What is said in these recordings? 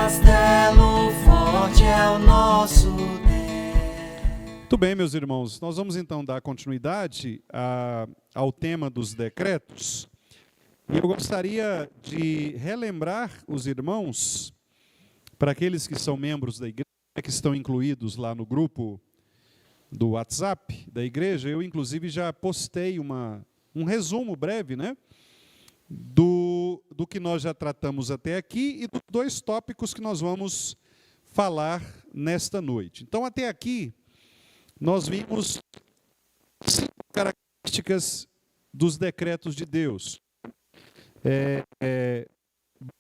castelo forte é o nosso Deus. Muito bem, meus irmãos, nós vamos então dar continuidade ao tema dos decretos. E eu gostaria de relembrar os irmãos, para aqueles que são membros da igreja, que estão incluídos lá no grupo do WhatsApp da igreja, eu inclusive já postei um resumo breve, né, do que nós já tratamos até aqui e dos dois tópicos que nós vamos falar nesta noite. Então, até aqui, nós vimos 5 características dos decretos de Deus,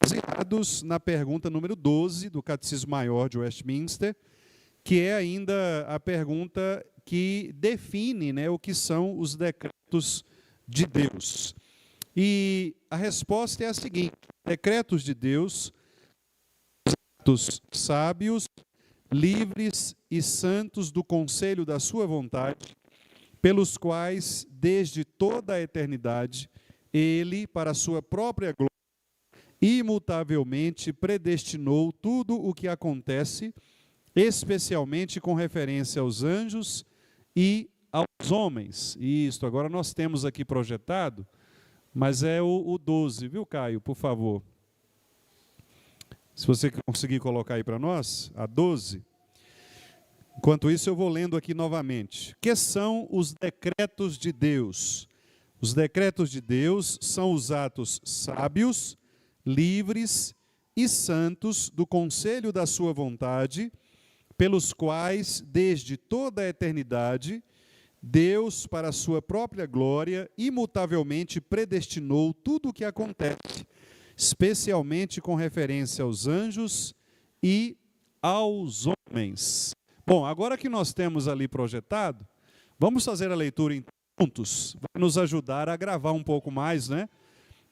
baseados na pergunta número 12 do Catecismo Maior de Westminster, que é ainda a pergunta que define, né, o que são os decretos de Deus. E a resposta é a seguinte: decretos de Deus, atos sábios, livres e santos do conselho da sua vontade, pelos quais, desde toda a eternidade, ele, para a sua própria glória, imutavelmente predestinou tudo o que acontece, especialmente com referência aos anjos e aos homens. Isto, agora nós temos aqui projetado, mas é o 12, viu, Caio, por favor? Se você conseguir colocar aí para nós, a 12. Enquanto isso, eu vou lendo aqui novamente. Que são os decretos de Deus? Os decretos de Deus são os atos sábios, livres e santos do conselho da sua vontade, pelos quais, desde toda a eternidade, Deus, para a sua própria glória, imutavelmente predestinou tudo o que acontece, especialmente com referência aos anjos e aos homens. Bom, agora que nós temos ali projetado, vamos fazer a leitura juntos. Vai nos ajudar a gravar um pouco mais, né,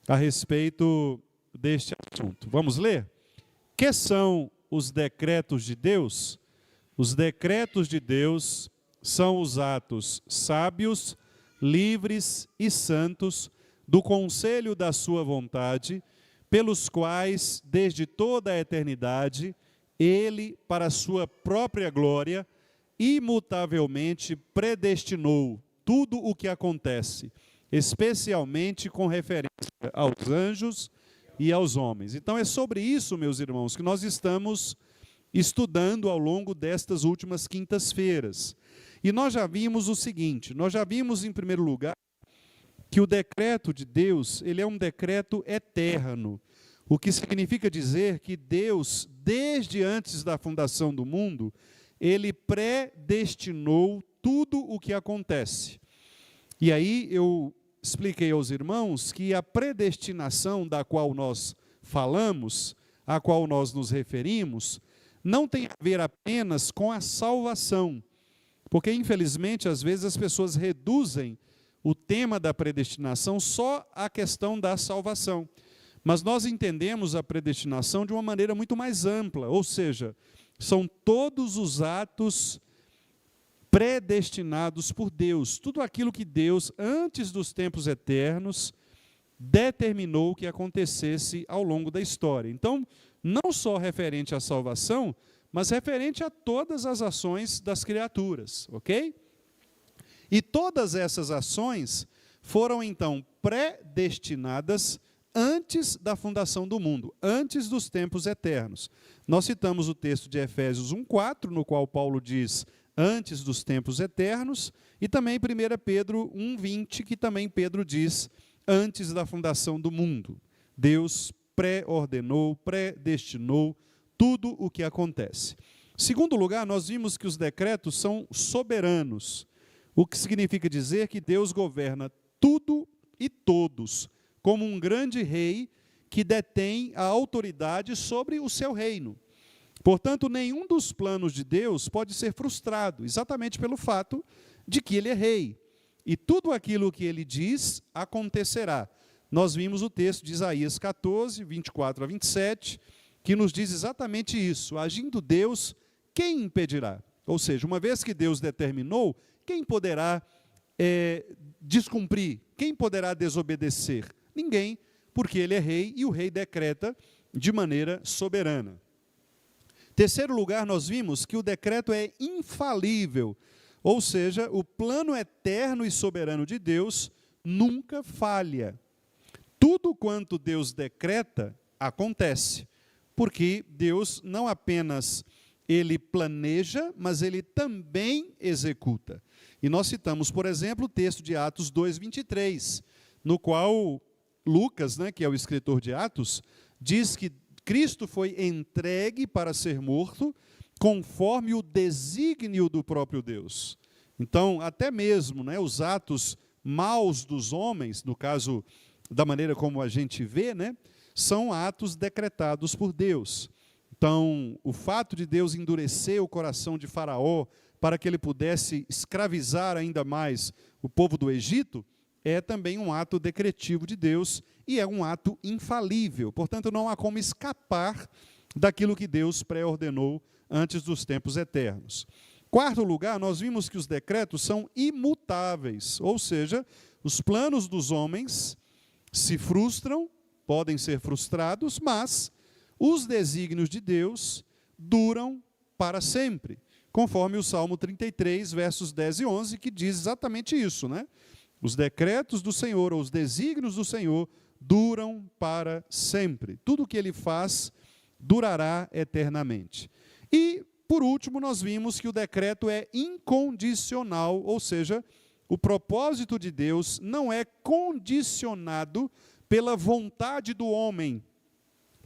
a respeito deste assunto. Vamos ler? Que são os decretos de Deus? Os decretos de Deus são os atos sábios, livres e santos do conselho da sua vontade, pelos quais, desde toda a eternidade, ele, para a sua própria glória, imutavelmente predestinou tudo o que acontece, especialmente com referência aos anjos e aos homens. Então é sobre isso, meus irmãos, que nós estamos estudando ao longo destas últimas quintas-feiras. E nós já vimos o seguinte: nós já vimos, em primeiro lugar, que o decreto de Deus, ele é um decreto eterno, o que significa dizer que Deus, desde antes da fundação do mundo, ele predestinou tudo o que acontece. E aí eu expliquei aos irmãos que a predestinação da qual nós falamos, a qual nós nos referimos, não tem a ver apenas com a salvação, porque infelizmente às vezes as pessoas reduzem o tema da predestinação só à questão da salvação. Mas nós entendemos a predestinação de uma maneira muito mais ampla, ou seja, são todos os atos predestinados por Deus, tudo aquilo que Deus, antes dos tempos eternos, determinou que acontecesse ao longo da história. Então, não só referente à salvação, mas referente a todas as ações das criaturas, ok? E todas essas ações foram, então, predestinadas antes da fundação do mundo, antes dos tempos eternos. Nós citamos o texto de Efésios 1:4, no qual Paulo diz, antes dos tempos eternos, e também 1 Pedro 1:20, que também Pedro diz, antes da fundação do mundo. Deus pré-ordenou, predestinou tudo o que acontece. Em segundo lugar, nós vimos que os decretos são soberanos, o que significa dizer que Deus governa tudo e todos, como um grande rei que detém a autoridade sobre o seu reino. Portanto, nenhum dos planos de Deus pode ser frustrado, exatamente pelo fato de que ele é rei. E tudo aquilo que ele diz acontecerá. Nós vimos o texto de Isaías 14, 24 a 27, que nos diz exatamente isso. Agindo Deus, quem impedirá? Ou seja, uma vez que Deus determinou, quem poderá descumprir? Quem poderá desobedecer? Ninguém, porque ele é rei e o rei decreta de maneira soberana. Terceiro lugar, nós vimos que o decreto é infalível, ou seja, o plano eterno e soberano de Deus nunca falha. Tudo quanto Deus decreta, acontece, porque Deus não apenas ele planeja, mas ele também executa. E nós citamos, por exemplo, o texto de Atos 2:23, no qual Lucas, que é o escritor de Atos, diz que Cristo foi entregue para ser morto conforme o desígnio do próprio Deus. Então, até mesmo os atos maus dos homens, no caso da maneira como a gente vê, são atos decretados por Deus. Então, o fato de Deus endurecer o coração de Faraó para que ele pudesse escravizar ainda mais o povo do Egito, é também um ato decretivo de Deus e é um ato infalível. Portanto, não há como escapar daquilo que Deus pré-ordenou antes dos tempos eternos. Quarto lugar, nós vimos que os decretos são imutáveis, ou seja, os planos dos homens se frustram, podem ser frustrados, mas os desígnios de Deus duram para sempre, conforme o Salmo 33, versos 10 e 11, que diz exatamente isso, Os decretos do Senhor, ou os desígnios do Senhor, duram para sempre. Tudo o que ele faz durará eternamente. E, por último, nós vimos que o decreto é incondicional, ou seja, o propósito de Deus não é condicionado pela vontade do homem,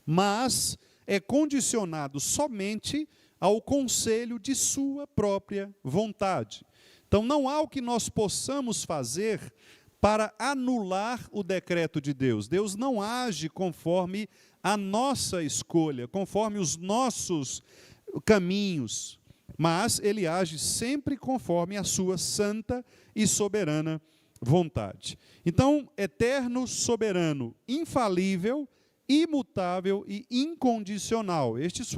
mas é condicionado somente ao conselho de sua própria vontade. Então, não há o que nós possamos fazer para anular o decreto de Deus. Deus não age conforme a nossa escolha, conforme os nossos caminhos, mas ele age sempre conforme a sua santa e soberana vontade. Então, eterno, soberano, infalível, imutável e incondicional. Estas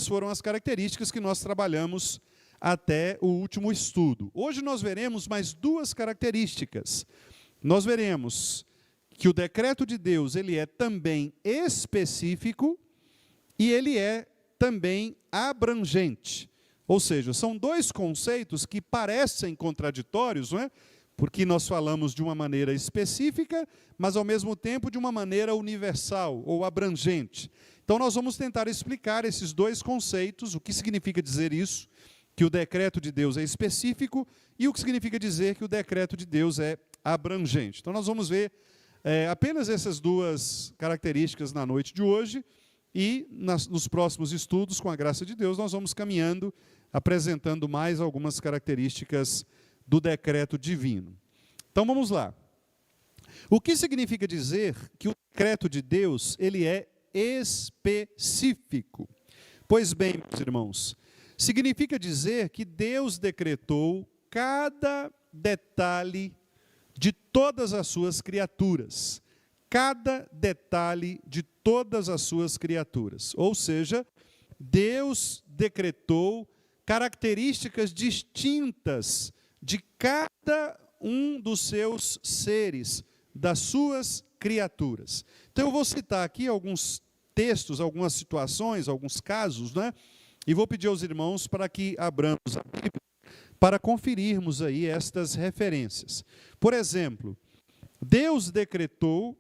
foram as características que nós trabalhamos até o último estudo. Hoje nós veremos mais duas características. Nós veremos que o decreto de Deus, ele é também específico e ele é também abrangente. Ou seja, são dois conceitos que parecem contraditórios, porque nós falamos de uma maneira específica, mas ao mesmo tempo de uma maneira universal ou abrangente. Então nós vamos tentar explicar esses dois conceitos, o que significa dizer isso, que o decreto de Deus é específico, e o que significa dizer que o decreto de Deus é abrangente. Então nós vamos ver apenas essas duas características na noite de hoje, e nos próximos estudos, com a graça de Deus, nós vamos caminhando, apresentando mais algumas características do decreto divino. Então vamos lá. O que significa dizer que o decreto de Deus, ele é específico? Pois bem, meus irmãos, significa dizer que Deus decretou cada detalhe de todas as suas criaturas. Cada detalhe de todas as suas criaturas. Ou seja, Deus decretou características distintas de cada um dos seus seres, das suas criaturas. Então eu vou citar aqui alguns textos, algumas situações, alguns casos, e vou pedir aos irmãos para que abramos a Bíblia para conferirmos aí estas referências. Por exemplo, Deus decretou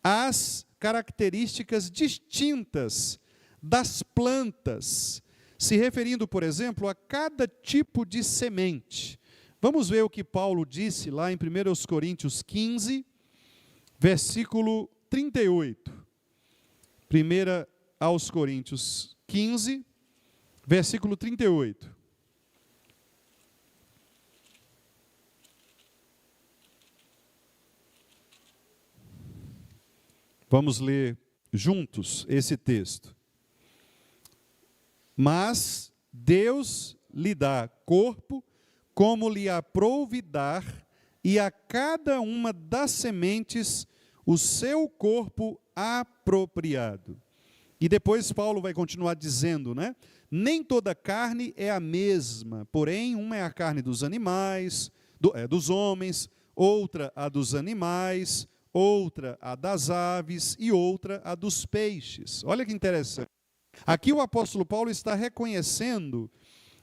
as características distintas das plantas, se referindo, por exemplo, a cada tipo de semente. Vamos ver o que Paulo disse lá em 1 Coríntios 15, versículo 38. 1 aos Coríntios 15, versículo 38. Vamos ler juntos esse texto. Mas Deus lhe dá corpo como lhe aprouve dar, e a cada uma das sementes o seu corpo apropriado. E depois Paulo vai continuar dizendo, nem toda carne é a mesma, porém uma é a carne dos animais, dos homens, outra a dos animais, outra a das aves e outra a dos peixes. Olha que interessante. Aqui o apóstolo Paulo está reconhecendo,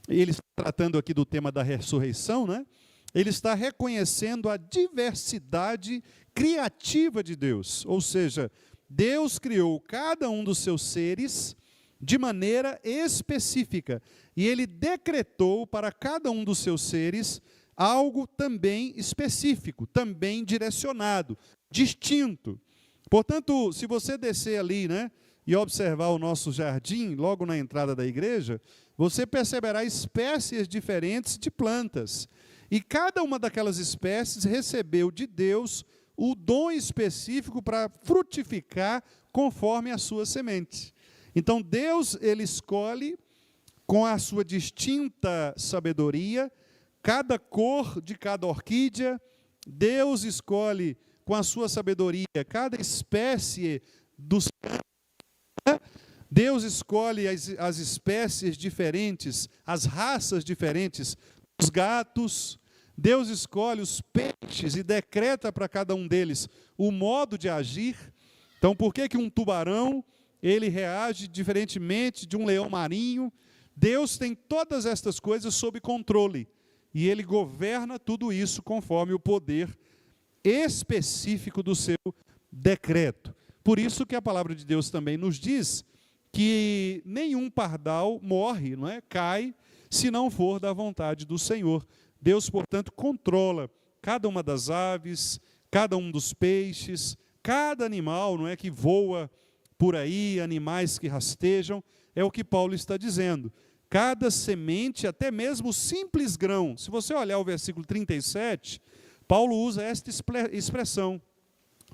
ele está tratando aqui do tema da ressurreição, né? Ele está reconhecendo a diversidade criativa de Deus, ou seja, Deus criou cada um dos seus seres de maneira específica, e ele decretou para cada um dos seus seres algo também específico, também direcionado, distinto. Portanto, se você descer ali, né, e observar o nosso jardim, logo na entrada da igreja, você perceberá espécies diferentes de plantas. E cada uma daquelas espécies recebeu de Deus o dom específico para frutificar conforme a sua semente. Então Deus, ele escolhe com a sua distinta sabedoria cada cor de cada orquídea. Deus escolhe com a sua sabedoria cada espécie dos campos. Deus escolhe as espécies diferentes, as raças diferentes dos gatos. Deus escolhe os peixes e decreta para cada um deles o modo de agir. Então, por que um tubarão ele reage diferentemente de um leão marinho? Deus tem todas estas coisas sob controle e ele governa tudo isso conforme o poder específico do seu decreto. Por isso que a palavra de Deus também nos diz que nenhum pardal morre, não é? Cai, se não for da vontade do Senhor. Deus, portanto, controla cada uma das aves, cada um dos peixes, cada animal, não é, que voa por aí, animais que rastejam, é o que Paulo está dizendo. Cada semente, até mesmo o simples grão. Se você olhar o versículo 37, Paulo usa esta expressão.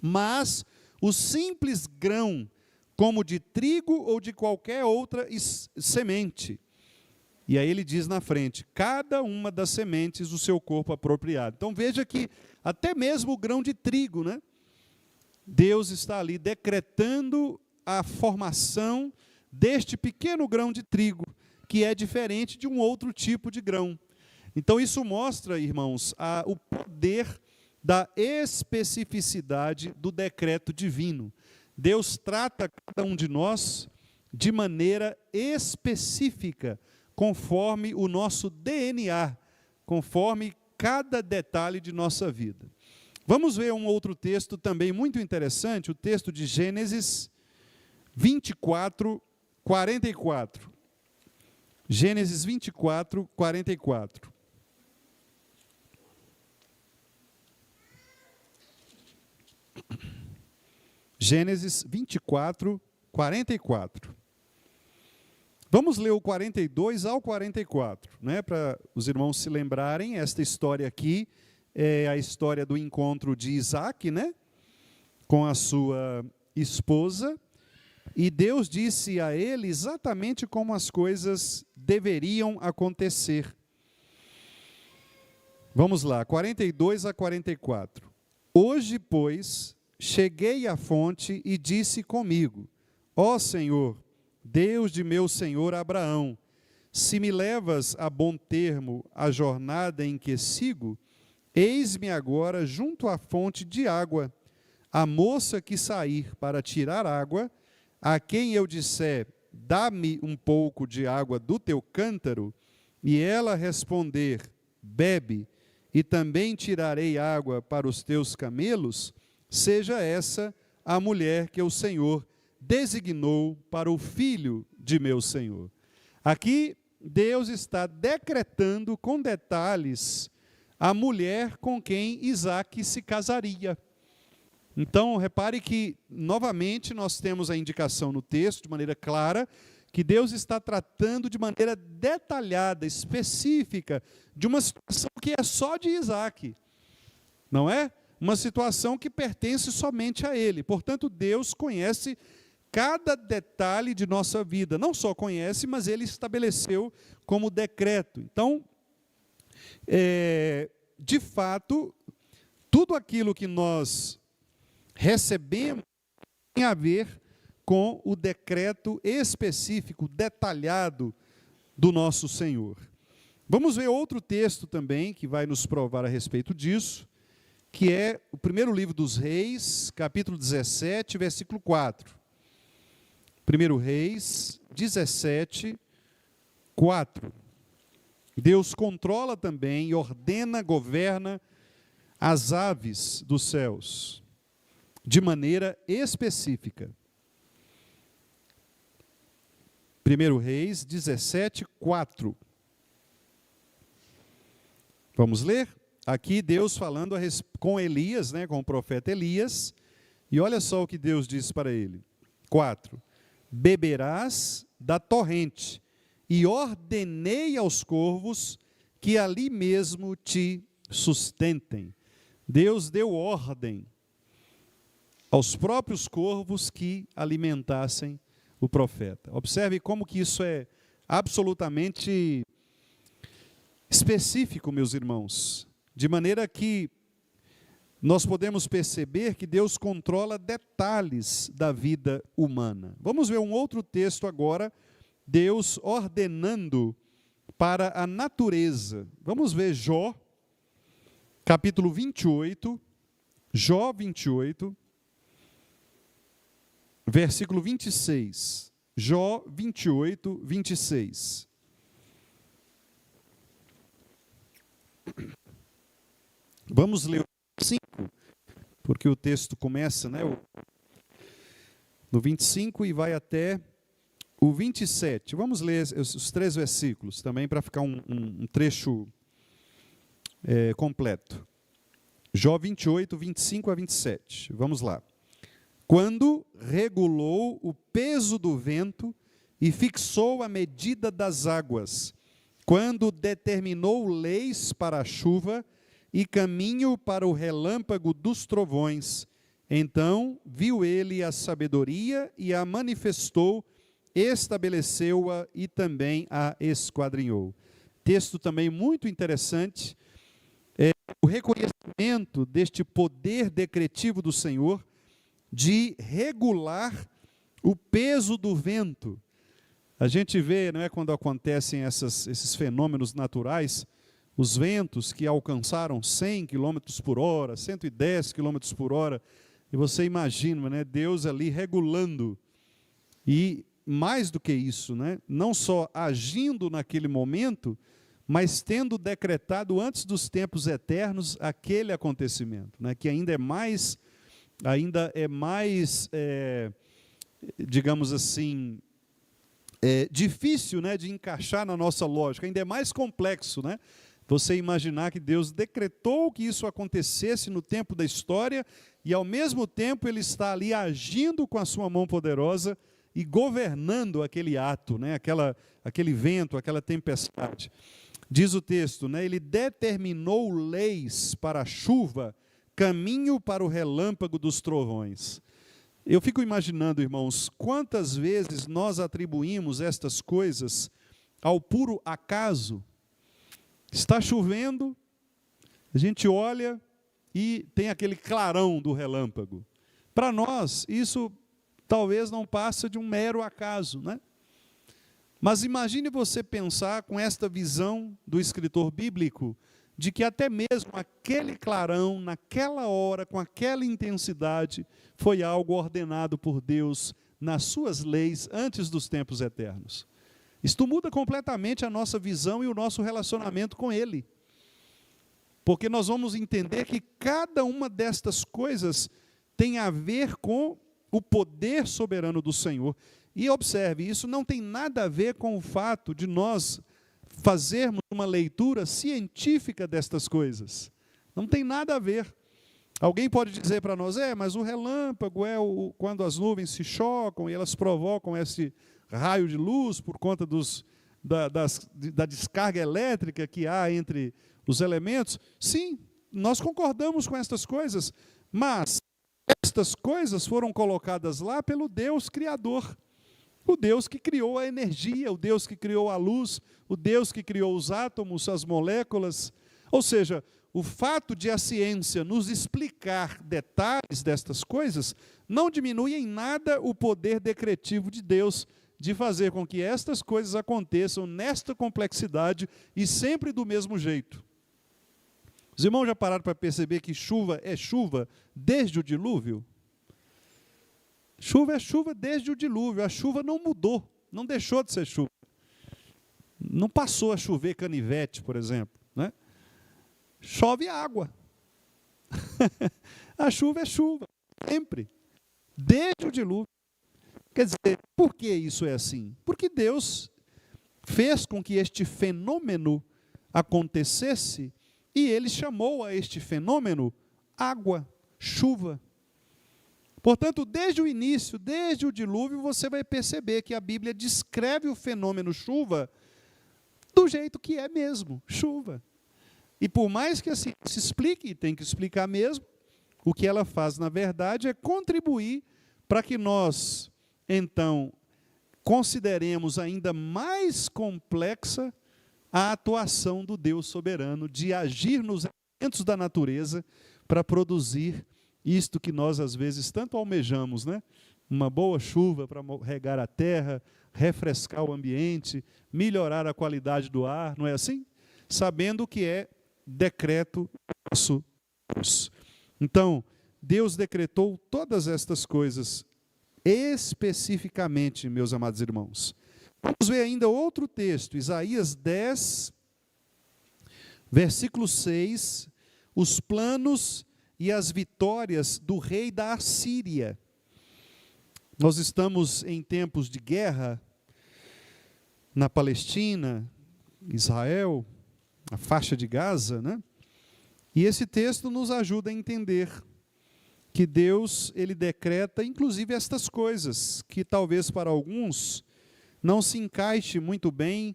Mas o simples grão, como de trigo ou de qualquer outra semente. E aí ele diz na frente, cada uma das sementes o seu corpo apropriado. Então veja que até mesmo o grão de trigo, né? Deus está ali decretando a formação deste pequeno grão de trigo, que é diferente de um outro tipo de grão. Então isso mostra, irmãos, o poder da especificidade do decreto divino. Deus trata cada um de nós de maneira específica, conforme o nosso DNA, conforme cada detalhe de nossa vida. Vamos ver um outro texto também muito interessante, o texto de Gênesis 24, 44. Gênesis 24, 44. Gênesis 24, 44. Vamos ler o 42 ao 44, né, para os irmãos se lembrarem. Esta história aqui é a história do encontro de Isaac, né, com a sua esposa. E Deus disse a ele exatamente como as coisas deveriam acontecer. Vamos lá, 42 a 44. Hoje, pois, cheguei à fonte e disse comigo: Ó Senhor, Deus de meu senhor Abraão, se me levas a bom termo a jornada em que sigo, eis-me agora junto à fonte de água. A moça que sair para tirar água, a quem eu disser, dá-me um pouco de água do teu cântaro, e ela responder, bebe, e também tirarei água para os teus camelos, seja essa a mulher que o Senhor designou para o filho de meu Senhor. Aqui Deus está decretando com detalhes a mulher com quem Isaac se casaria. Então, repare que, novamente, nós temos a indicação no texto, de maneira clara, que Deus está tratando de maneira detalhada, específica, de uma situação que é só de Isaac, não é? Uma situação que pertence somente a ele. Portanto, Deus conhece cada detalhe de nossa vida. Não só conhece, mas ele estabeleceu como decreto. Então, de fato, tudo aquilo que nós recebemos tem a ver com o decreto específico, detalhado do nosso Senhor. Vamos ver outro texto também que vai nos provar a respeito disso, que é o primeiro livro dos Reis, capítulo 17, versículo 4. 1 Reis 17, 4. Deus controla também, ordena, governa as aves dos céus, de maneira específica. 1 Reis 17, 4. Vamos ler? Aqui Deus falando com Elias, com o profeta Elias, e olha só o que Deus diz para ele. 4. Beberás da torrente, e ordenei aos corvos que ali mesmo te sustentem. Deus deu ordem aos próprios corvos que alimentassem o profeta. Observe como que isso é absolutamente específico, meus irmãos, de maneira que nós podemos perceber que Deus controla detalhes da vida humana. Vamos ver um outro texto agora, Deus ordenando para a natureza. Vamos ver Jó, capítulo 28, Jó 28, versículo 26. Jó 28, 26. Vamos ler o 5, porque o texto começa, no 25 e vai até o 27. Vamos ler os 3 versículos também para ficar um trecho completo. Jó 28, 25 a 27. Vamos lá. Quando regulou o peso do vento e fixou a medida das águas, quando determinou leis para a chuva e caminho para o relâmpago dos trovões, então viu ele a sabedoria e a manifestou, estabeleceu-a e também a esquadrinhou. Texto também muito interessante, o reconhecimento deste poder decretivo do Senhor de regular o peso do vento. A gente vê, quando acontecem esses fenômenos naturais, os ventos que alcançaram 100 km por hora, 110 km por hora, e você imagina, Deus ali regulando, e mais do que isso, não só agindo naquele momento, mas tendo decretado antes dos tempos eternos aquele acontecimento, que ainda é mais, digamos assim, difícil de encaixar na nossa lógica, ainda é mais complexo, você imaginar que Deus decretou que isso acontecesse no tempo da história e ao mesmo tempo Ele está ali agindo com a sua mão poderosa e governando aquele ato, aquele vento, aquela tempestade. Diz o texto, Ele determinou leis para a chuva, caminho para o relâmpago dos trovões. Eu fico imaginando, irmãos, quantas vezes nós atribuímos estas coisas ao puro acaso. Está chovendo, a gente olha e tem aquele clarão do relâmpago. Para nós, isso talvez não passa de um mero acaso, Mas imagine você pensar com esta visão do escritor bíblico, de que até mesmo aquele clarão, naquela hora, com aquela intensidade, foi algo ordenado por Deus nas suas leis antes dos tempos eternos. Isto muda completamente a nossa visão e o nosso relacionamento com Ele. Porque nós vamos entender que cada uma destas coisas tem a ver com o poder soberano do Senhor. E observe, isso não tem nada a ver com o fato de nós fazermos uma leitura científica destas coisas. Não tem nada a ver. Alguém pode dizer para nós, mas o relâmpago é quando as nuvens se chocam e elas provocam esse raio de luz por conta da descarga elétrica que há entre os elementos. Sim, nós concordamos com estas coisas, mas estas coisas foram colocadas lá pelo Deus Criador. O Deus que criou a energia, o Deus que criou a luz, o Deus que criou os átomos, as moléculas. Ou seja, o fato de a ciência nos explicar detalhes destas coisas não diminui em nada o poder decretivo de Deus de fazer com que estas coisas aconteçam nesta complexidade e sempre do mesmo jeito. Os irmãos já pararam para perceber que chuva é chuva desde o dilúvio? Chuva é chuva desde o dilúvio, a chuva não mudou, não deixou de ser chuva. Não passou a chover canivete, por exemplo, né? Chove água. A chuva é chuva, sempre, desde o dilúvio. Quer dizer, por que isso é assim? Porque Deus fez com que este fenômeno acontecesse e ele chamou a este fenômeno água, chuva. Portanto, desde o início, desde o dilúvio, você vai perceber que a Bíblia descreve o fenômeno chuva do jeito que é mesmo, chuva. E por mais que assim se explique, e tem que explicar mesmo, o que ela faz, na verdade, é contribuir para que nós, então, consideremos ainda mais complexa a atuação do Deus soberano de agir nos elementos da natureza para produzir isto que nós, às vezes, tanto almejamos, né? Uma boa chuva para regar a terra, refrescar o ambiente, melhorar a qualidade do ar, não é assim? Sabendo que é decreto nosso Deus. Então, Deus decretou todas estas coisas especificamente, meus amados irmãos. Vamos ver ainda outro texto, Isaías 10, versículo 6, os planos e as vitórias do rei da Assíria. Nós estamos em tempos de guerra na Palestina, Israel, a faixa de Gaza, né? E esse texto nos ajuda a entender que Deus, ele decreta, inclusive, estas coisas, que talvez para alguns não se encaixe muito bem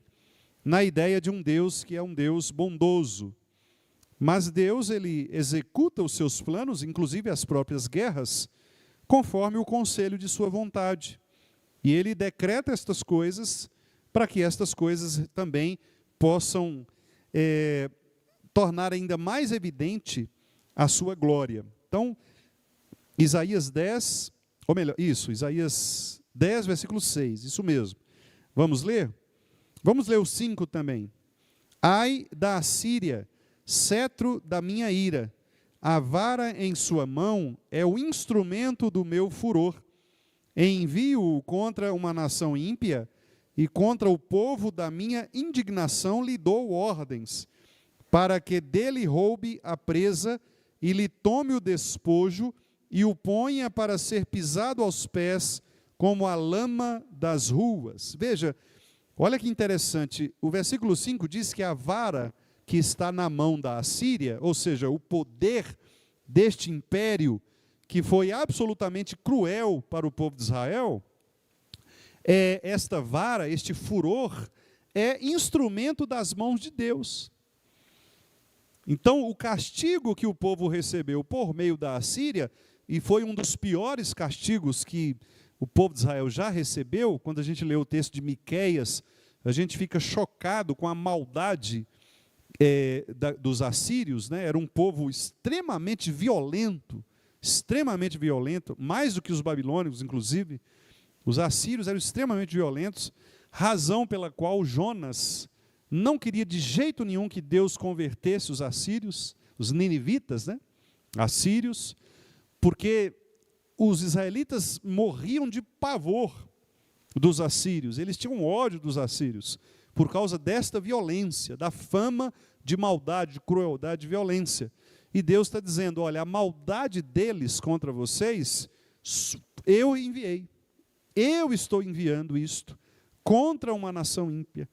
na ideia de um Deus que é um Deus bondoso. Mas Deus, ele executa os seus planos, inclusive as próprias guerras, conforme o conselho de sua vontade. E ele decreta estas coisas para que estas coisas também possam tornar ainda mais evidente a sua glória. Então, Isaías 10, ou melhor, Isaías 10, versículo 6, isso mesmo. Vamos ler? Vamos ler o 5 também. Ai da Assíria, cetro da minha ira, a vara em sua mão é o instrumento do meu furor. Envio-o contra uma nação ímpia, e contra o povo da minha indignação lhe dou ordens, para que dele roube a presa, e lhe tome o despojo, e o ponha para ser pisado aos pés, como a lama das ruas. Veja, olha que interessante, o versículo 5 diz que a vara que está na mão da Assíria, ou seja, o poder deste império, que foi absolutamente cruel para o povo de Israel, esta vara, este furor, é instrumento das mãos de Deus. Então, o castigo que o povo recebeu por meio da Assíria, e foi um dos piores castigos que o povo de Israel já recebeu, quando a gente lê o texto de Miqueias, a gente fica chocado com a maldade dos assírios, né? Era um povo extremamente violento, mais do que os babilônicos, inclusive. Os assírios eram extremamente violentos, razão pela qual Jonas não queria de jeito nenhum que Deus convertesse os assírios, os ninivitas, né? Assírios, porque os israelitas morriam de pavor dos assírios, eles tinham ódio dos assírios, por causa desta violência, da fama de maldade, de crueldade, de violência. E Deus está dizendo, olha, a maldade deles contra vocês, eu enviei. Eu estou enviando isto contra uma nação ímpia.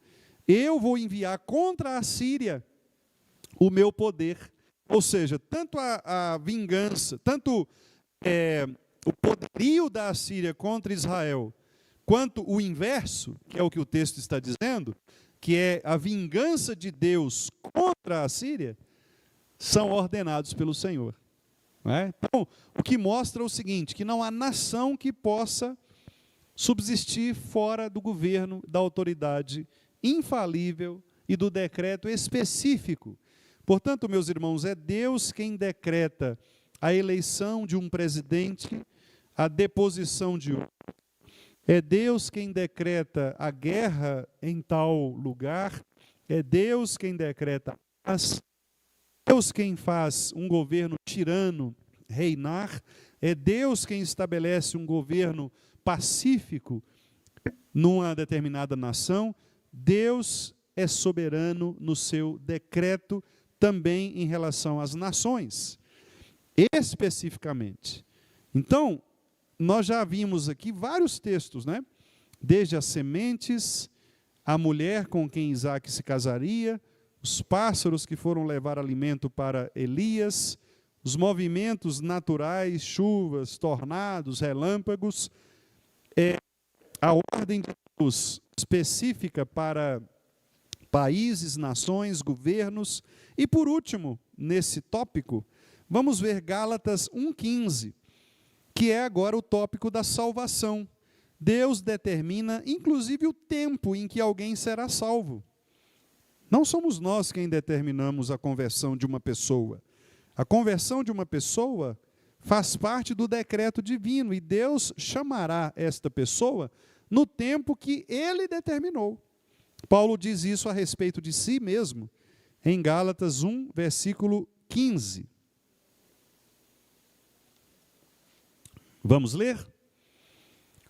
Eu vou enviar contra a Síria o meu poder. Ou seja, tanto a vingança, tanto o poderio da Assíria contra Israel, quanto o inverso, que é o que o texto está dizendo, que é a vingança de Deus contra a Síria, são ordenados pelo Senhor. Não é? Então, o que mostra o seguinte, que não há nação que possa subsistir fora do governo, da autoridade infalível e do decreto específico. Portanto, meus irmãos, é Deus quem decreta a eleição de um presidente, a deposição de outro. É Deus quem decreta a guerra em tal lugar. É Deus quem decreta a paz. É Deus quem faz um governo tirano reinar. É Deus quem estabelece um governo pacífico numa determinada nação, Deus é soberano no seu decreto também em relação às nações, especificamente. Então, nós já vimos aqui vários textos, né? Desde as sementes, a mulher com quem Isaac se casaria, os pássaros que foram levar alimento para Elias, os movimentos naturais, chuvas, tornados, relâmpagos, a ordem de Deus específica para países, nações, governos. E por último, nesse tópico, vamos ver Gálatas 1,15, que é agora o tópico da salvação. Deus determina, inclusive, o tempo em que alguém será salvo. Não somos nós quem determinamos a conversão de uma pessoa. A conversão de uma pessoa faz parte do decreto divino, e Deus chamará esta pessoa no tempo que Ele determinou. Paulo diz isso a respeito de si mesmo, em Gálatas 1, versículo 15. Vamos ler?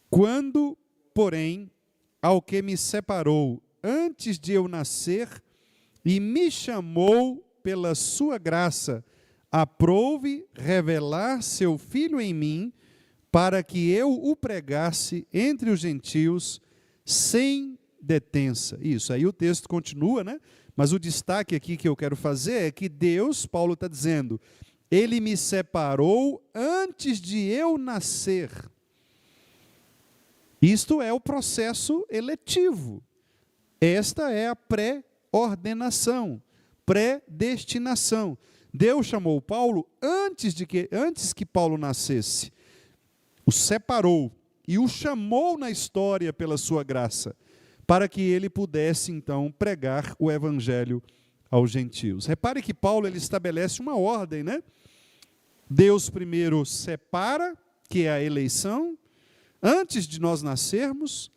Quando, porém, ao que me separou antes de eu nascer e me chamou pela sua graça, aprouve revelar seu Filho em mim, para que eu o pregasse entre os gentios sem detença. Isso, aí o texto continua, né? Mas o destaque aqui que eu quero fazer é que Deus, Paulo está dizendo, Ele me separou antes de eu nascer. Isto é o processo eletivo. Esta é a pré-ordenação, predestinação. Deus chamou Paulo antes que Paulo nascesse. O separou e o chamou na história pela sua graça, para que ele pudesse então pregar o evangelho aos gentios. Repare que Paulo ele estabelece uma ordem, né? Deus primeiro separa, que é a eleição, antes de nós nascermos.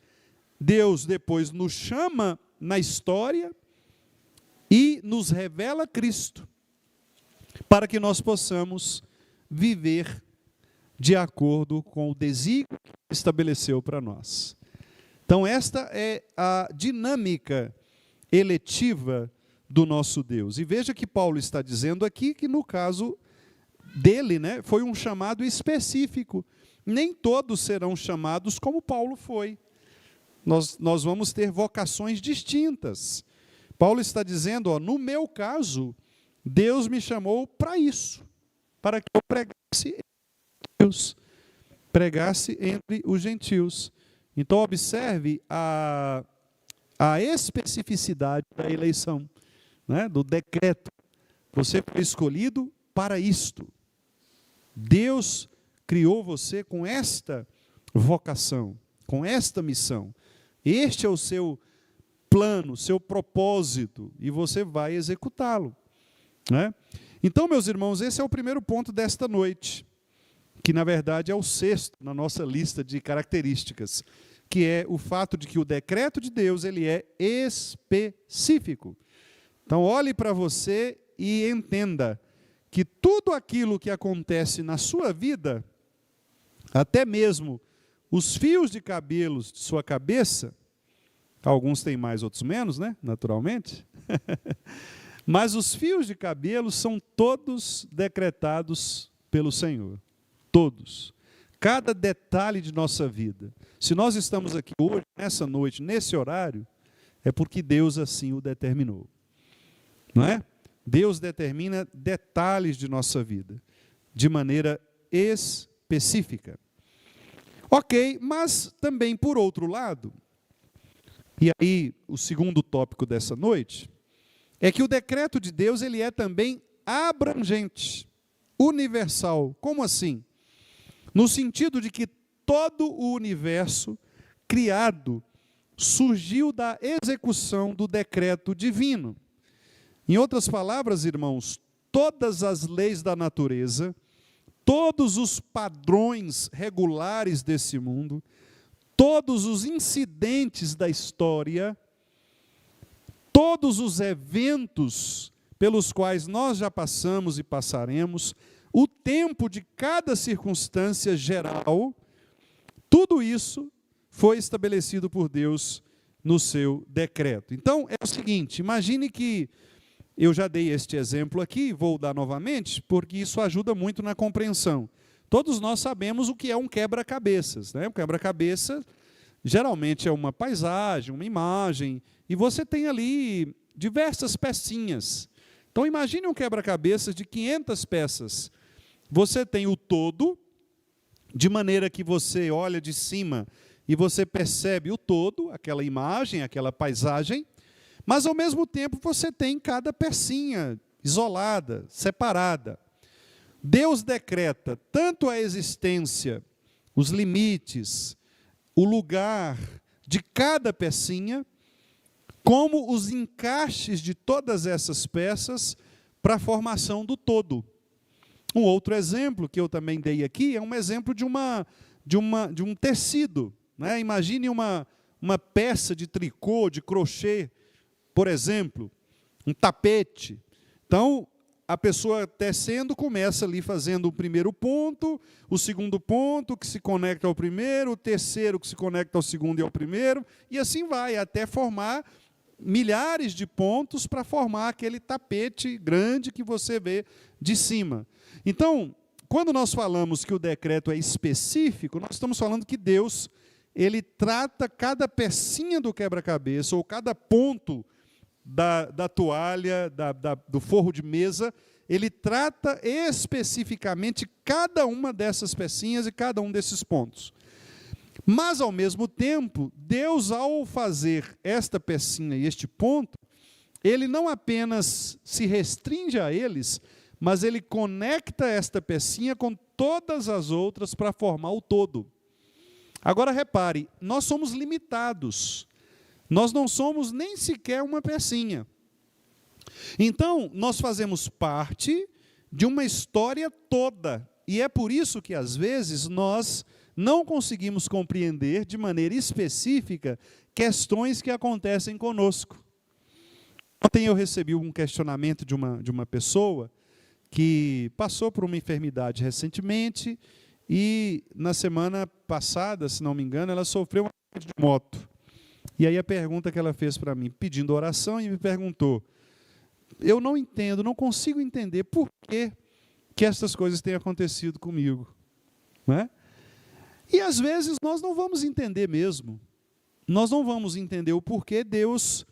Deus depois nos chama na história e nos revela Cristo, para que nós possamos viver de acordo com o desígnio que estabeleceu para nós. Então, esta é a dinâmica eletiva do nosso Deus. E veja que Paulo está dizendo aqui que, no caso dele, né, foi um chamado específico. Nem todos serão chamados como Paulo foi. Nós vamos ter vocações distintas. Paulo está dizendo, no meu caso, Deus me chamou para isso, para que eu pregasse entre os gentios. Então, observe a especificidade da eleição, né, do decreto. Você foi escolhido para isto. Deus criou você com esta vocação, com esta missão. Este é o seu plano, seu propósito, e você vai executá-lo, né? Então, meus irmãos, esse é o primeiro ponto desta noite, que na verdade é o sexto na nossa lista de características, que é o fato de que o decreto de Deus ele é específico. Então, olhe para você e entenda que tudo aquilo que acontece na sua vida, até mesmo os fios de cabelos de sua cabeça, alguns têm mais, outros menos, né? Naturalmente. Mas os fios de cabelo são todos decretados pelo Senhor. Todos. Cada detalhe de nossa vida. Se nós estamos aqui hoje, nessa noite, nesse horário, é porque Deus assim o determinou. Não é? Deus determina detalhes de nossa vida, de maneira específica. Ok, mas também por outro lado, e aí o segundo tópico dessa noite, é que o decreto de Deus ele é também abrangente, universal. Como assim? No sentido de que todo o universo criado surgiu da execução do decreto divino. Em outras palavras, irmãos, todas as leis da natureza, todos os padrões regulares desse mundo, todos os incidentes da história, todos os eventos pelos quais nós já passamos e passaremos, o tempo de cada circunstância geral, tudo isso foi estabelecido por Deus no seu decreto. Então, é o seguinte, imagine que, eu já dei este exemplo aqui, vou dar novamente, porque isso ajuda muito na compreensão. Todos nós sabemos o que é um quebra-cabeças, né? O quebra-cabeça geralmente é uma paisagem, uma imagem, e você tem ali diversas pecinhas. Então, imagine um quebra-cabeças de 500 peças. Você tem o todo, de maneira que você olha de cima e você percebe o todo, aquela imagem, aquela paisagem, mas ao mesmo tempo você tem cada pecinha isolada, separada. Deus decreta tanto a existência, os limites, o lugar de cada pecinha, como os encaixes de todas essas peças para a formação do todo. Um outro exemplo que eu também dei aqui é um exemplo de um tecido, né? Imagine uma peça de tricô, de crochê, por exemplo, um tapete. Então, a pessoa tecendo começa ali fazendo o primeiro ponto, o segundo ponto que se conecta ao primeiro, o terceiro que se conecta ao segundo e ao primeiro, e assim vai, até formar milhares de pontos para formar aquele tapete grande que você vê de cima. Então, quando nós falamos que o decreto é específico, nós estamos falando que Deus, ele trata cada pecinha do quebra-cabeça, ou cada ponto da toalha, do forro de mesa, ele trata especificamente cada uma dessas pecinhas e cada um desses pontos. Mas, ao mesmo tempo, Deus, ao fazer esta pecinha e este ponto, ele não apenas se restringe a eles, mas ele conecta esta pecinha com todas as outras para formar o todo. Agora, repare, nós somos limitados. Nós não somos nem sequer uma pecinha. Então, nós fazemos parte de uma história toda. E é por isso que, às vezes, nós não conseguimos compreender de maneira específica questões que acontecem conosco. Ontem eu recebi um questionamento de uma pessoa que passou por uma enfermidade recentemente e, na semana passada, se não me engano, ela sofreu um acidente de moto. E aí a pergunta que ela fez para mim, pedindo oração, e me perguntou, eu não entendo, não consigo entender por que essas coisas têm acontecido comigo. Não é? E às vezes nós não vamos entender mesmo. Nós não vamos entender o porquê Deus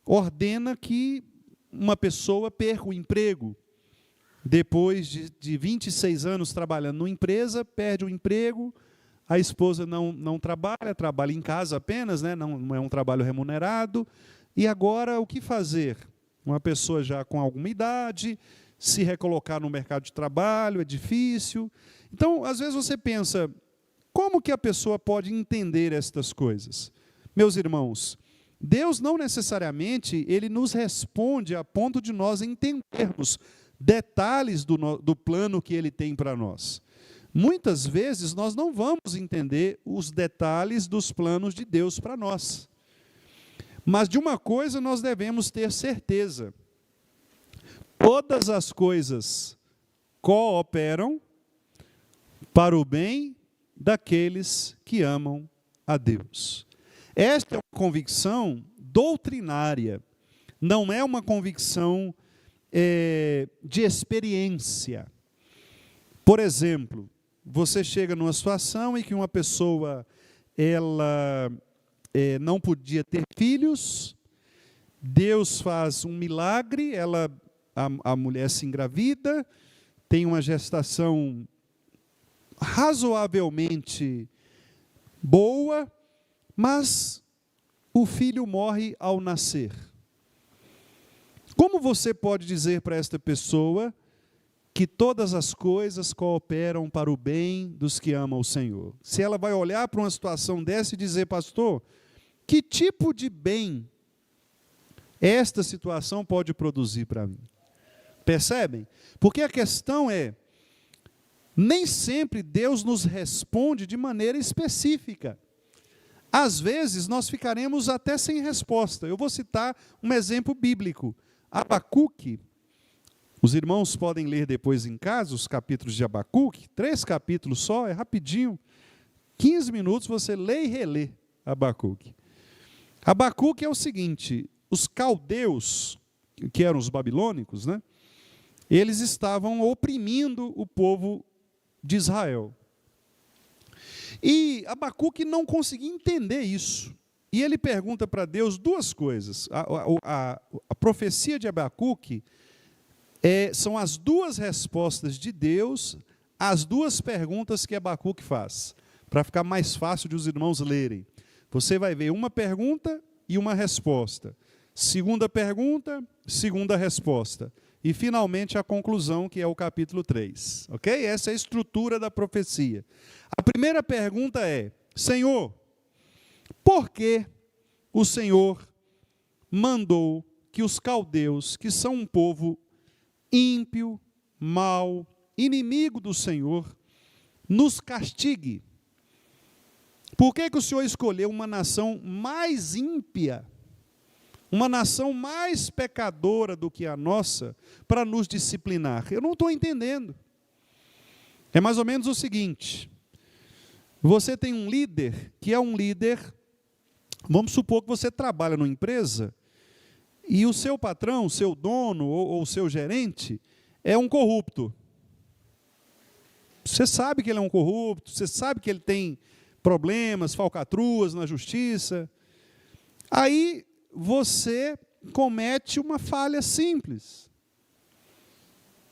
ordena que uma pessoa perca o emprego. Depois de 26 anos trabalhando numa empresa, perde o emprego, a esposa não trabalha em casa apenas, né? Não é um trabalho remunerado. E agora o que fazer? Uma pessoa já com alguma idade, se recolocar no mercado de trabalho é difícil. Então, às vezes você pensa, como que a pessoa pode entender estas coisas? Meus irmãos, Deus não necessariamente ele nos responde a ponto de nós entendermos detalhes do plano que Ele tem para nós. Muitas vezes nós não vamos entender os detalhes dos planos de Deus para nós. Mas de uma coisa nós devemos ter certeza. Todas as coisas cooperam para o bem daqueles que amam a Deus. Esta é uma convicção doutrinária, não é uma convicção de experiência. Por exemplo, você chega numa situação em que uma pessoa ela não podia ter filhos, Deus faz um milagre, a mulher se engravida, tem uma gestação razoavelmente boa, mas o filho morre ao nascer. Como você pode dizer para esta pessoa que todas as coisas cooperam para o bem dos que amam o Senhor? Se ela vai olhar para uma situação dessa e dizer, pastor, que tipo de bem esta situação pode produzir para mim? Percebem? Porque a questão é, nem sempre Deus nos responde de maneira específica. Às vezes nós ficaremos até sem resposta. Eu vou citar um exemplo bíblico. Abacuque, os irmãos podem ler depois em casa os capítulos de Abacuque, 3 capítulos só, é rapidinho, 15 minutos você lê e relê, Abacuque? Abacuque é o seguinte: os caldeus, que eram os babilônicos, né? Eles estavam oprimindo o povo de Israel. E Abacuque não conseguia entender isso. E ele pergunta para Deus duas coisas. A profecia de Abacuque são as duas respostas de Deus às duas perguntas que Abacuque faz, para ficar mais fácil de os irmãos lerem. Você vai ver uma pergunta e uma resposta. Segunda pergunta, segunda resposta. E, finalmente, a conclusão, que é o capítulo 3. Ok? Essa é a estrutura da profecia. A primeira pergunta é: Senhor, por que o Senhor mandou que os caldeus, que são um povo ímpio, mau, inimigo do Senhor, nos castigue? Por que o Senhor escolheu uma nação mais ímpia, uma nação mais pecadora do que a nossa, para nos disciplinar? Eu não estou entendendo. É mais ou menos o seguinte: você tem um líder, que é um líder, vamos supor que você trabalha numa empresa, e o seu patrão, o seu dono ou o seu gerente é um corrupto. Você sabe que ele é um corrupto, você sabe que ele tem problemas, falcatruas na justiça. Aí você comete uma falha simples.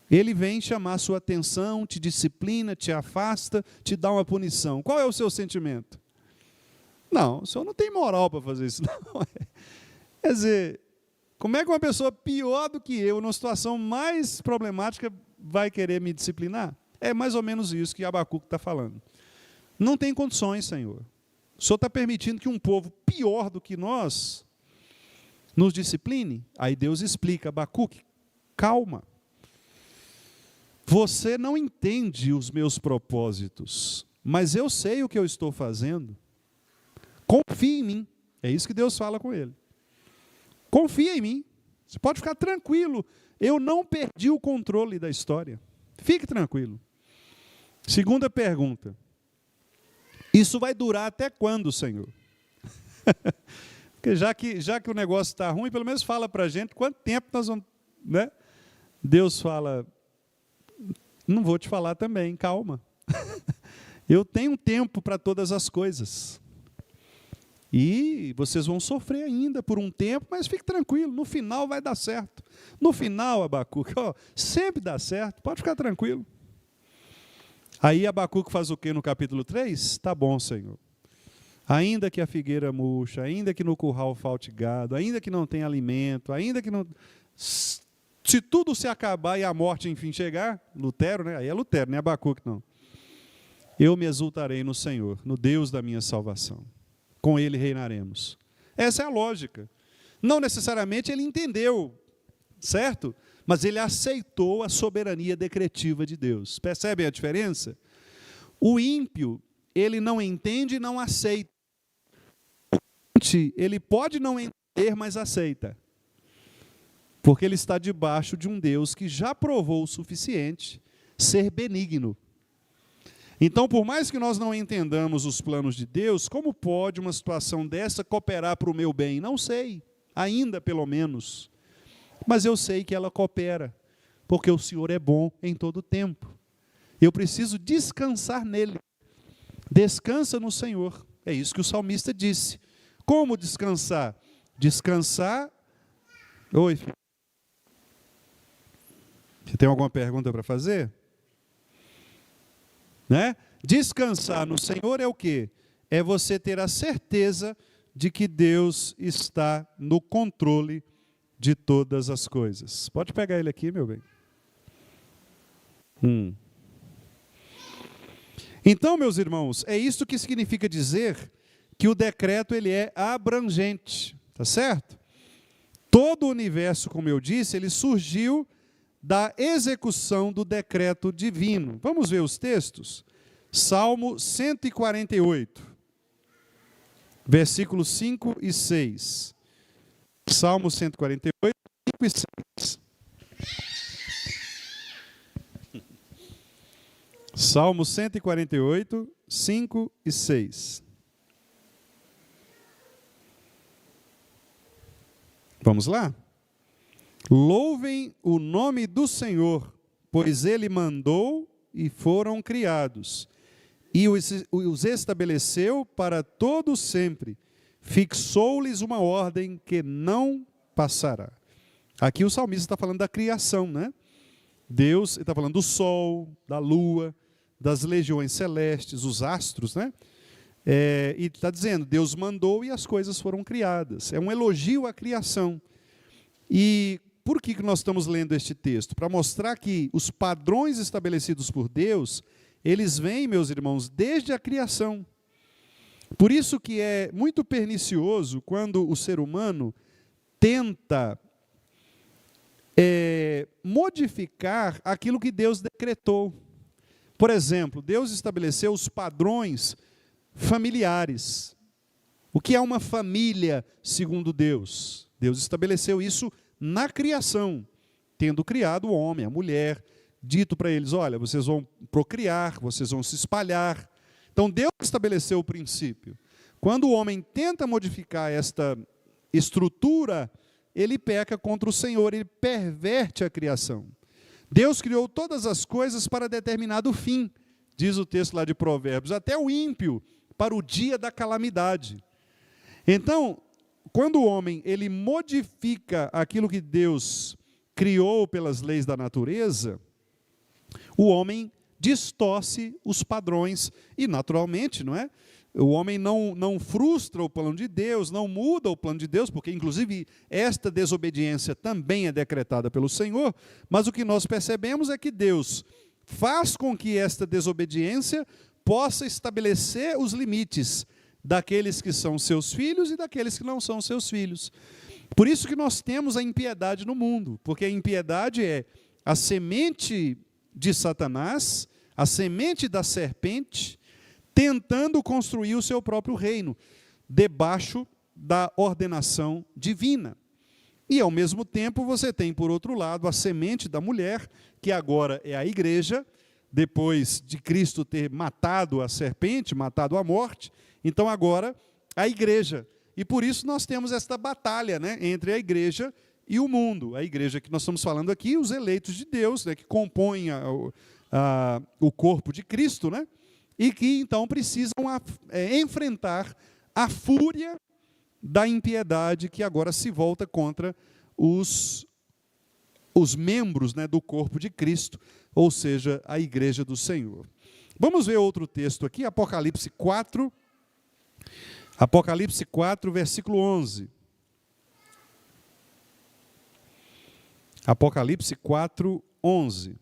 Ele vem chamar a sua atenção, te disciplina, te afasta, te dá uma punição. Qual é o seu sentimento? Não, o senhor não tem moral para fazer isso, não. Quer dizer, como é que uma pessoa pior do que eu, numa situação mais problemática, vai querer me disciplinar? É mais ou menos isso que Abacuque está falando. Não tem condições, Senhor. O Senhor está permitindo que um povo pior do que nós nos discipline? Aí Deus explica: Abacuque, calma. Você não entende os meus propósitos, mas eu sei o que eu estou fazendo. Confie em mim. É isso que Deus fala com ele. Confia em mim. Você pode ficar tranquilo. Eu não perdi o controle da história. Fique tranquilo. Segunda pergunta: isso vai durar até quando, Senhor? Porque já que o negócio está ruim, pelo menos fala para a gente quanto tempo nós vamos... Né? Deus fala: não vou te falar também, calma. Eu tenho tempo para todas as coisas. E vocês vão sofrer ainda por um tempo, mas fique tranquilo, no final vai dar certo. No final, Abacuque, sempre dá certo, pode ficar tranquilo. Aí Abacuque faz o que no capítulo 3? Tá bom, Senhor. Ainda que a figueira murcha, ainda que no curral falte gado, ainda que não tenha alimento, ainda que não... Se tudo se acabar e a morte enfim chegar, Lutero, né? Aí é Lutero, não é Abacuque não. Eu me exultarei no Senhor, no Deus da minha salvação. Com Ele reinaremos. Essa é a lógica. Não necessariamente ele entendeu, certo? Mas ele aceitou a soberania decretiva de Deus. Percebem a diferença? O ímpio, ele não entende e não aceita. Ele pode não entender, mas aceita. Porque ele está debaixo de um Deus que já provou o suficiente ser benigno. Então, por mais que nós não entendamos os planos de Deus, como pode uma situação dessa cooperar para o meu bem? Não sei, ainda pelo menos. Mas eu sei que ela coopera, porque o Senhor é bom em todo tempo. Eu preciso descansar nele. Descansa no Senhor. É isso que o salmista disse. Como descansar? Descansar... Oi, filho. Você tem alguma pergunta para fazer? Né? Descansar no Senhor é o quê? É você ter a certeza de que Deus está no controle de todas as coisas. Pode pegar ele aqui, meu bem. Então, meus irmãos, é isso que significa dizer que o decreto ele é abrangente, tá certo? Todo o universo, como eu disse, ele surgiu da execução do decreto divino. Vamos ver os textos? Salmo 148, versículos 5 e 6. Salmo 148, 5 e 6. Salmo 148, 5 e 6. Vamos lá? Louvem o nome do Senhor, pois Ele mandou e foram criados, e os estabeleceu para todo sempre, fixou-lhes uma ordem que não passará. Aqui o salmista está falando da criação, né? Deus está falando do sol, da lua, das legiões celestes, os astros, né? E está dizendo, Deus mandou e as coisas foram criadas. É um elogio à criação. E por que nós estamos lendo este texto? Para mostrar que os padrões estabelecidos por Deus, eles vêm, meus irmãos, desde a criação. Por isso que é muito pernicioso quando o ser humano tenta modificar aquilo que Deus decretou. Por exemplo, Deus estabeleceu os padrões familiares. O que é uma família segundo Deus? Deus estabeleceu isso na criação, tendo criado o homem, a mulher, dito para eles, olha, vocês vão procriar, vocês vão se espalhar. Então Deus estabeleceu o princípio. Quando o homem tenta modificar esta estrutura, ele peca contra o Senhor, ele perverte a criação. Deus criou todas as coisas para determinado fim, diz o texto lá de Provérbios, até o ímpio, para o dia da calamidade. Então, quando o homem ele modifica aquilo que Deus criou pelas leis da natureza, o homem distorce os padrões e, naturalmente, não é? O homem não frustra o plano de Deus, não muda o plano de Deus, porque, inclusive, esta desobediência também é decretada pelo Senhor, mas o que nós percebemos é que Deus faz com que esta desobediência possa estabelecer os limites daqueles que são seus filhos e daqueles que não são seus filhos. Por isso que nós temos a impiedade no mundo, porque a impiedade é a semente de Satanás, a semente da serpente, tentando construir o seu próprio reino, debaixo da ordenação divina. E, ao mesmo tempo, você tem, por outro lado, a semente da mulher, que agora é a igreja, depois de Cristo ter matado a serpente, matado a morte, então agora a igreja. E por isso nós temos esta batalha, né, entre a igreja e o mundo. A igreja que nós estamos falando aqui, os eleitos de Deus, né, que compõem o corpo de Cristo, né, e que então precisam enfrentar a fúria da impiedade que agora se volta contra os membros, né, do corpo de Cristo, ou seja, a igreja do Senhor. Vamos ver outro texto aqui, Apocalipse 4, versículo 11. Apocalipse 4, 11.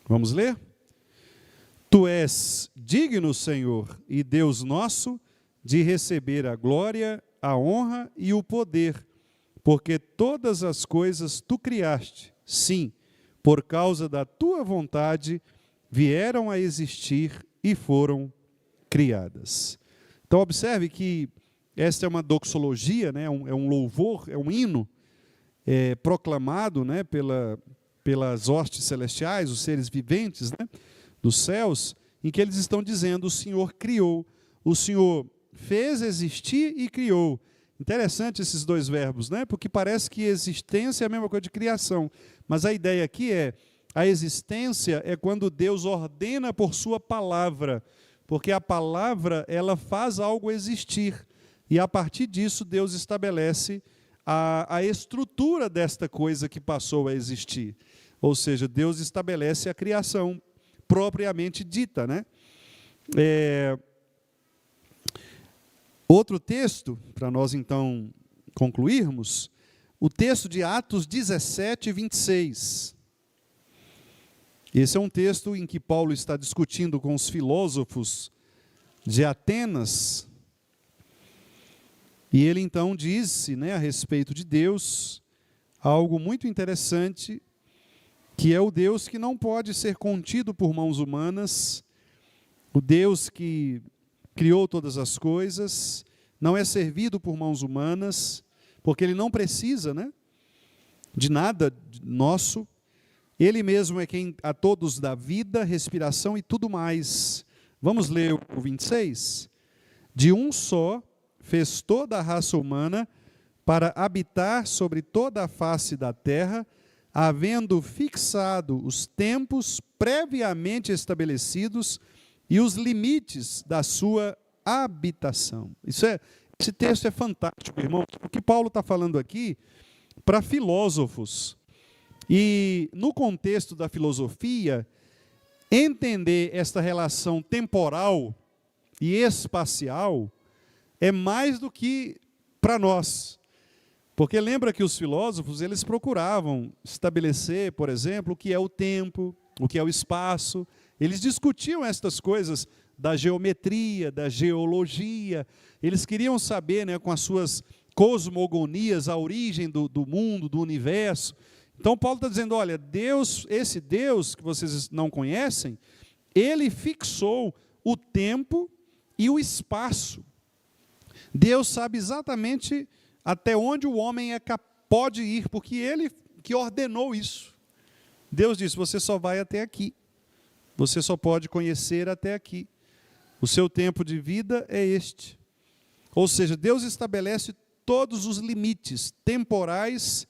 Vamos ler? Tu és digno, Senhor, e Deus nosso, de receber a glória, a honra e o poder, porque todas as coisas tu criaste, sim, por causa da tua vontade, vieram a existir e foram criadas. Então observe que esta é uma doxologia, né? É um louvor, é um hino proclamado, né, pelas hostes celestiais, os seres viventes, né, dos céus, em que eles estão dizendo, o Senhor criou, o Senhor fez existir e criou. Interessante esses dois verbos, né? Porque parece que existência é a mesma coisa de criação, mas a ideia aqui a existência é quando Deus ordena por sua palavra, porque a palavra ela faz algo existir, e a partir disso Deus estabelece a estrutura desta coisa que passou a existir. Ou seja, Deus estabelece a criação propriamente dita, né? Outro texto, para nós então concluirmos, o texto de Atos 17, 26. Esse é um texto em que Paulo está discutindo com os filósofos de Atenas, e ele então disse, né, a respeito de Deus, algo muito interessante, que é o Deus que não pode ser contido por mãos humanas, o Deus que criou todas as coisas, não é servido por mãos humanas, porque ele não precisa, né? de nada nosso. Ele mesmo é quem a todos dá vida, respiração e tudo mais. Vamos ler o 26? De um só fez toda a raça humana para habitar sobre toda a face da terra, havendo fixado os tempos previamente estabelecidos e os limites da sua habitação. Esse texto é fantástico, irmão. O que Paulo está falando aqui para filósofos. E no contexto da filosofia, entender esta relação temporal e espacial é mais do que para nós. Porque lembra que os filósofos, eles procuravam estabelecer, por exemplo, o que é o tempo, o que é o espaço. Eles discutiam estas coisas da geometria, da geologia. Eles queriam saber, né, com as suas cosmogonias, a origem do mundo, do universo. Então Paulo está dizendo, olha, Deus, esse Deus que vocês não conhecem, ele fixou o tempo e o espaço. Deus sabe exatamente até onde o homem pode ir, porque ele que ordenou isso. Deus disse, você só vai até aqui. Você só pode conhecer até aqui. O seu tempo de vida é este. Ou seja, Deus estabelece todos os limites temporais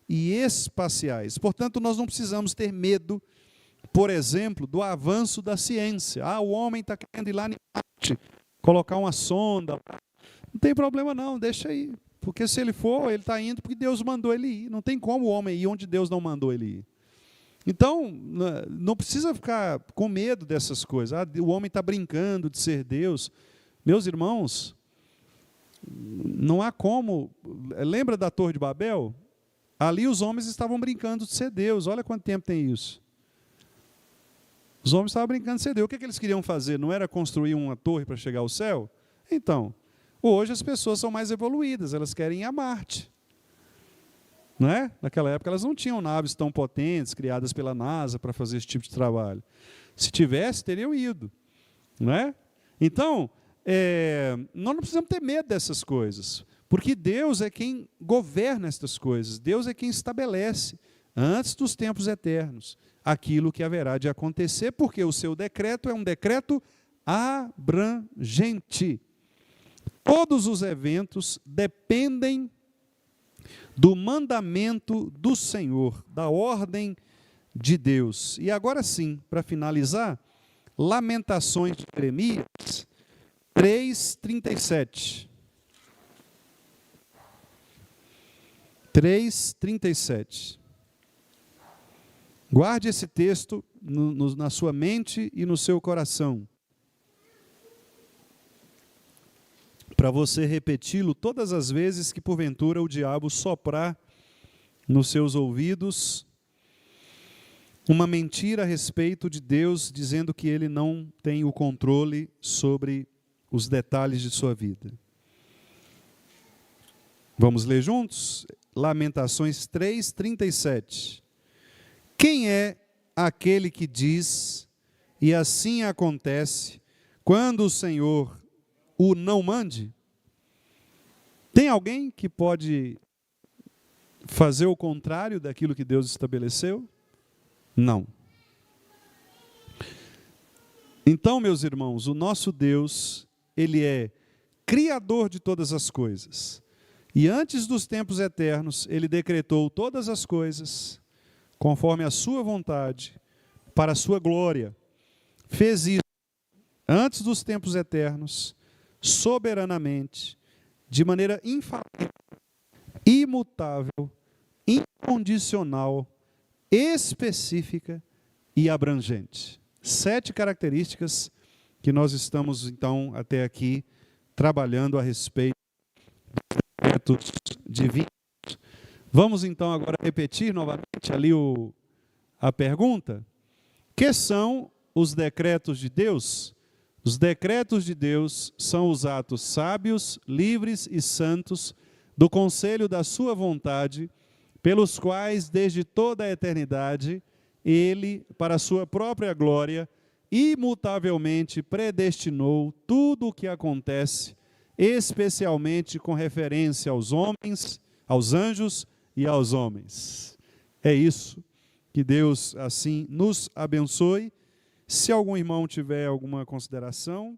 e espaciais. Portanto, nós não precisamos ter medo, por exemplo, do avanço da ciência. O homem está querendo ir lá em Marte, colocar uma sonda. Não tem problema não, deixa aí. Porque se ele for, ele está indo porque Deus mandou ele ir. Não tem como o homem ir onde Deus não mandou ele ir. Então, não precisa ficar com medo dessas coisas. O homem está brincando de ser Deus. Meus irmãos, não há como. Lembra da Torre de Babel? Ali os homens estavam brincando de ser Deus. Olha quanto tempo tem isso. Os homens estavam brincando de ser Deus. O que eles queriam fazer? Não era construir uma torre para chegar ao céu? Então, hoje as pessoas são mais evoluídas. Elas querem ir a Marte. Não é? Naquela época elas não tinham naves tão potentes, criadas pela NASA para fazer esse tipo de trabalho. Se tivesse, teriam ido. Não é? Então, nós não precisamos ter medo dessas coisas. Porque Deus é quem governa estas coisas. Deus é quem estabelece, antes dos tempos eternos, aquilo que haverá de acontecer, porque o seu decreto é um decreto abrangente. Todos os eventos dependem do mandamento do Senhor, da ordem de Deus. E agora sim, para finalizar, Lamentações de Jeremias 3:37. 3:37. Guarde esse texto na sua mente e no seu coração, para você repeti-lo todas as vezes que porventura o diabo soprar nos seus ouvidos uma mentira a respeito de Deus, dizendo que ele não tem o controle sobre os detalhes de sua vida. Vamos ler juntos? Lamentações 3:37. Quem é aquele que diz, e assim acontece, quando o Senhor o não mande? Tem alguém que pode fazer o contrário daquilo que Deus estabeleceu? Não. Então, meus irmãos, o nosso Deus, ele é criador de todas as coisas. E antes dos tempos eternos, ele decretou todas as coisas, conforme a sua vontade, para a sua glória. Fez isso antes dos tempos eternos, soberanamente, de maneira infalível, imutável, incondicional, específica e abrangente. 7 características que nós estamos, então, até aqui, trabalhando a respeito dos decretos divinos. Vamos, então, agora repetir novamente ali a pergunta. Que são os decretos de Deus? Os decretos de Deus são os atos sábios, livres e santos do conselho da sua vontade, pelos quais, desde toda a eternidade, ele, para a sua própria glória, imutavelmente predestinou tudo o que acontece, especialmente com referência aos homens, aos anjos e aos homens. É isso. Que Deus assim nos abençoe. Se algum irmão tiver alguma consideração,